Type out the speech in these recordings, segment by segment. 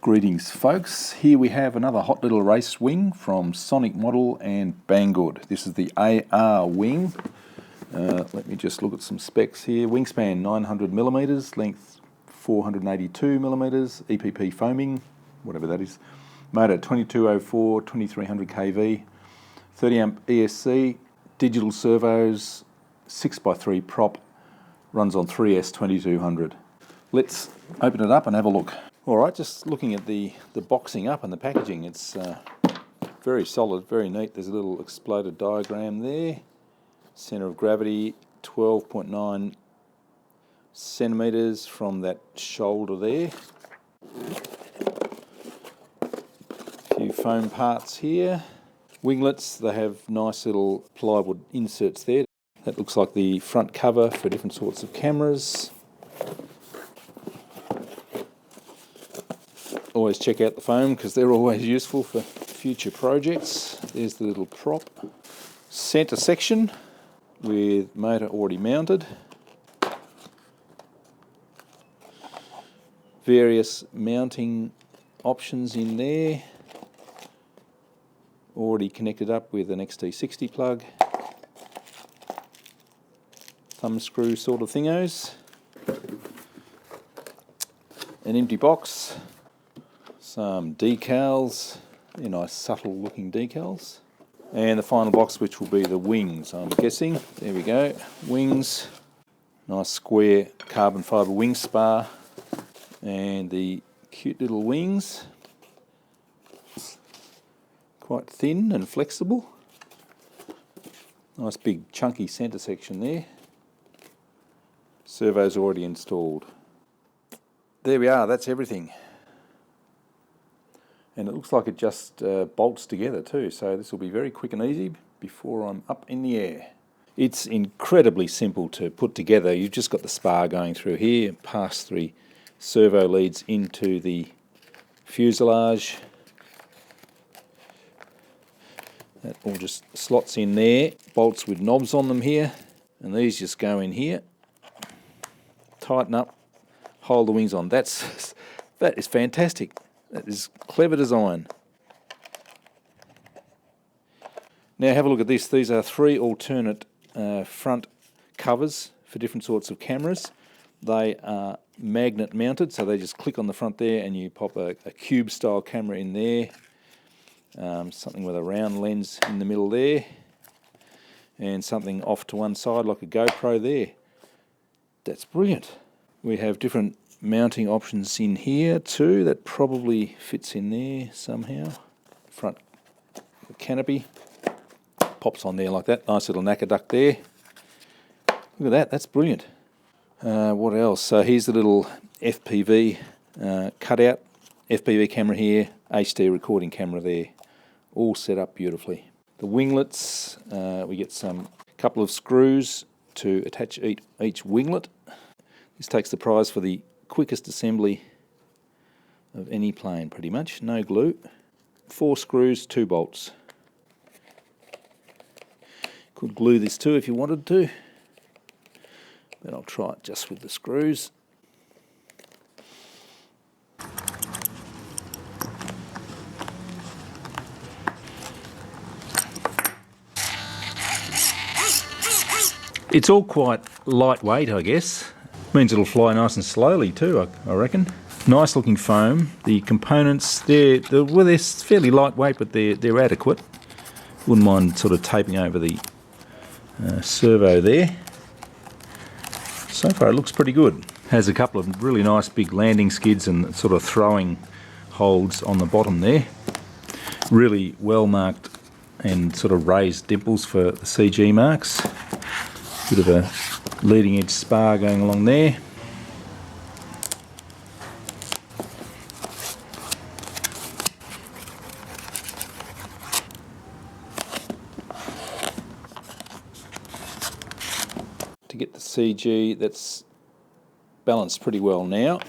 Greetings folks, here we have another hot little race wing from Sonic Model and Banggood. This is the AR wing. Let me just look at some specs here. Wingspan 900mm, length 482mm, EPP foaming, whatever that is. Motor 2204, 2300 kV, 30 amp ESC, digital servos, 6x3 prop, runs on 3S2200. Let's open it up and have a look. Alright, just looking at the boxing up and the packaging, it's very solid, very neat. There's a little exploded diagram there. Centre of gravity 12.9 centimetres from that shoulder there. A few foam parts here. Winglets, they have nice little plywood inserts there. That looks like the front cover for different sorts of cameras. Always check out the foam because they're always useful for future projects. There's the little prop. Centre section with motor already mounted. Various mounting options in there. Already connected up with an XT60 plug. Thumb screw sort of thingos. An empty box. Some decals, they're nice subtle looking decals. And the final box, which will be the wings, I'm guessing. There we go, wings. Nice square carbon fibre wing spar. And the cute little wings. Quite thin and flexible. Nice big chunky centre section there. Servo's already installed. There we are, that's everything. And it looks like it just bolts together too, so this will be very quick and easy before I'm up in the air. It's incredibly simple to put together. You've just got the spar going through here, past 3 servo leads into the fuselage. That all just slots in there, bolts with knobs on them here, and these just go in here. Tighten up, hold the wings on. That is fantastic. That is clever design. Now have a look at this. These are 3 alternate front covers for different sorts of cameras. They are magnet mounted, so they just click on the front there and you pop a cube style camera in there. Something with a round lens in the middle there. And something off to one side like a GoPro there. That's brilliant. We have different mounting options in here too. That probably fits in there somehow. Front canopy pops on there like that. Nice little knacker duct there. Look at that, that's brilliant. What else? So here's the little FPV cutout. FPV camera here, HD recording camera there. All set up beautifully. The winglets, we get some couple of screws to attach each winglet. This takes the prize for the quickest assembly of any plane, pretty much. No glue. 4 screws, 2 bolts. Could glue this too if you wanted to, but I'll try it just with the screws. It's all quite lightweight, I guess. Means it'll fly nice and slowly too, I reckon. Nice looking foam. The components, they're fairly lightweight, but they're adequate. Wouldn't mind sort of taping over the servo there. So far it looks pretty good. Has a couple of really nice big landing skids and sort of throwing holds on the bottom there. Really well marked and sort of raised dimples for the CG marks. Bit of a leading edge spar going along there. To get the CG, that's balanced pretty well now.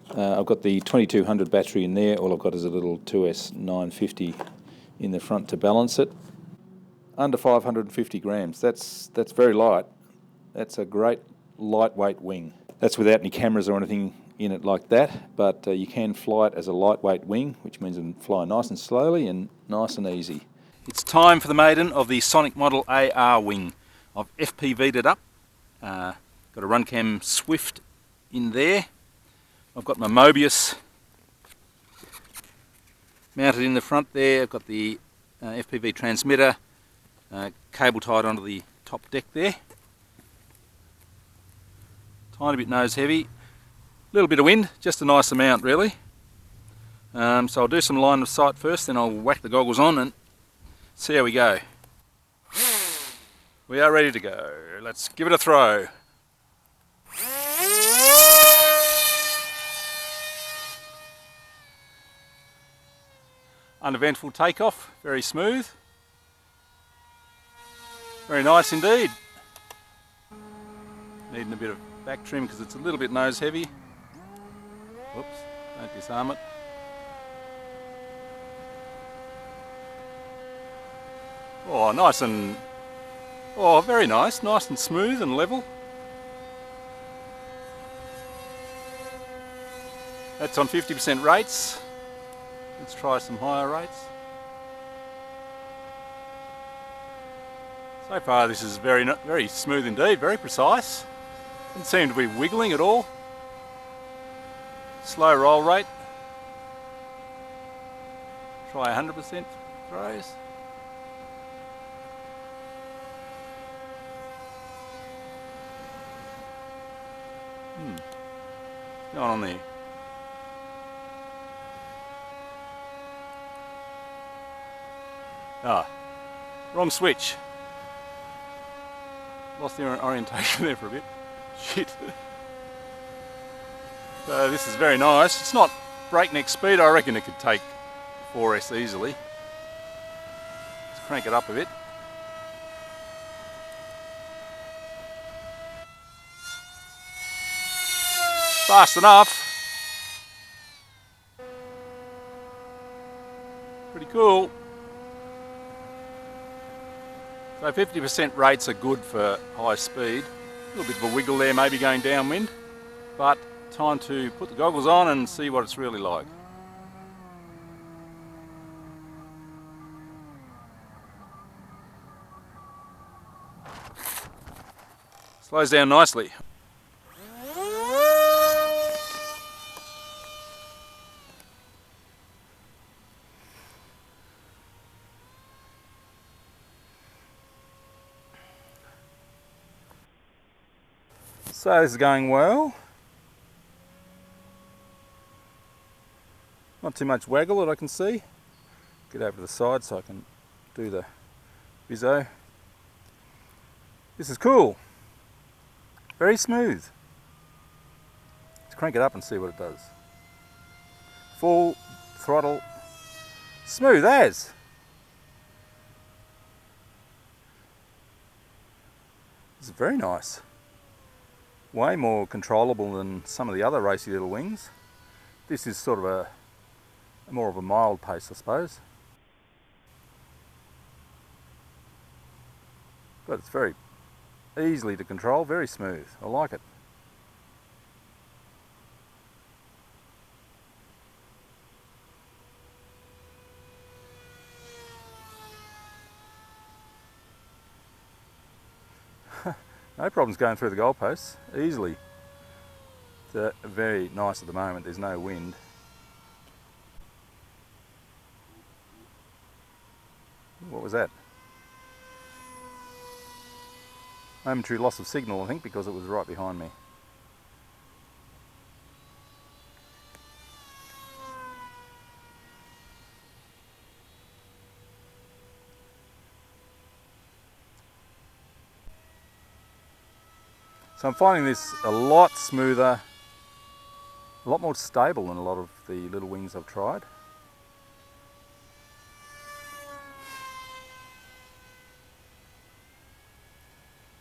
I've got the 2200 battery in there. All I've got is a little 2S 950 in the front to balance it. Under 550 grams. That's very light. That's a great lightweight wing. That's without any cameras or anything in it like that, but you can fly it as a lightweight wing, which means it can fly nice and slowly and nice and easy. It's time for the maiden of the Sonic Model AR wing. I've FPV'd it up, got a Runcam Swift in there. I've got my Mobius mounted in the front there. I've got the FPV transmitter cable tied onto the top deck there. Tiny bit nose heavy, a little bit of wind, just a nice amount really. So I'll do some line of sight first, then I'll whack the goggles on and see how we go. We are ready to go. Let's give it a throw. Uneventful takeoff, very smooth. Very nice indeed. Needing a bit of back trim because it's a little bit nose heavy. Whoops, don't disarm it. Oh, nice and, oh, very nice and smooth and level. That's on 50% rates. Let's try some higher rates. So far this is very smooth indeed, very precise. Doesn't seem to be wiggling at all. Slow roll rate. Try 100% throws. What's going on there? Ah, wrong switch. Lost the orientation there for a bit. Shit. So this is very nice. It's not breakneck speed. I reckon it could take 4S easily. Let's crank it up a bit. Fast enough. Pretty cool. So 50% rates are good for high speed. A little bit of a wiggle there, maybe going downwind, but time to put the goggles on and see what it's really like. Slows down nicely. So this is going well. Not too much waggle that I can see. Get over to the side so I can do the viso. This is cool. Very smooth. Let's crank it up and see what it does. Full throttle. Smooth as. This is very nice. Way more controllable than some of the other racy little wings. This is sort of a more of a mild pace, I suppose. But it's very easily to control, very smooth. I like it. No problems going through the goalposts, easily. It's very nice at the moment, there's no wind. What was that? Momentary loss of signal, I think, because it was right behind me. So I'm finding this a lot smoother, a lot more stable than a lot of the little wings I've tried.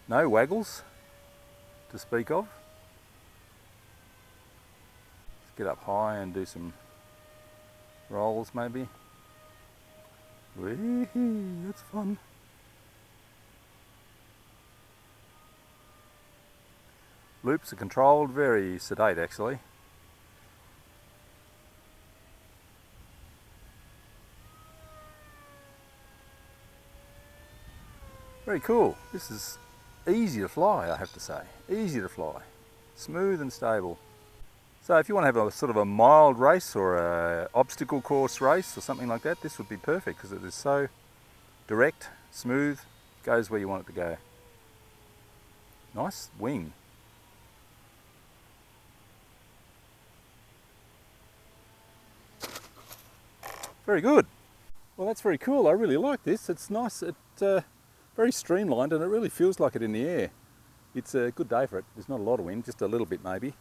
No waggles to speak of. Let's get up high and do some rolls maybe. Wee-hee, that's fun. Loops are controlled, very sedate actually. Very cool. This is easy to fly, I have to say. Easy to fly. Smooth and stable. So if you want to have a sort of a mild race or a obstacle course race or something like that, this would be perfect because it is so direct, smooth, goes where you want it to go. Nice wing. Very good. Well, that's very cool. I really like this. It's nice. It's very streamlined and it really feels like it in the air. It's a good day for it. There's not a lot of wind, just a little bit maybe,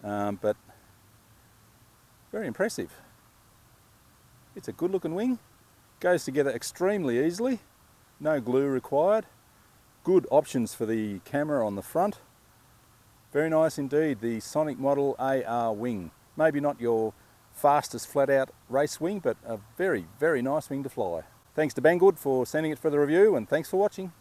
but very impressive. It's a good looking wing. Goes together extremely easily. No glue required. Good options for the camera on the front. Very nice indeed, the Sonic Model AR wing. Maybe not your fastest flat out race wing, but a very, very nice wing to fly. Thanks to Banggood for sending it for the review, and thanks for watching.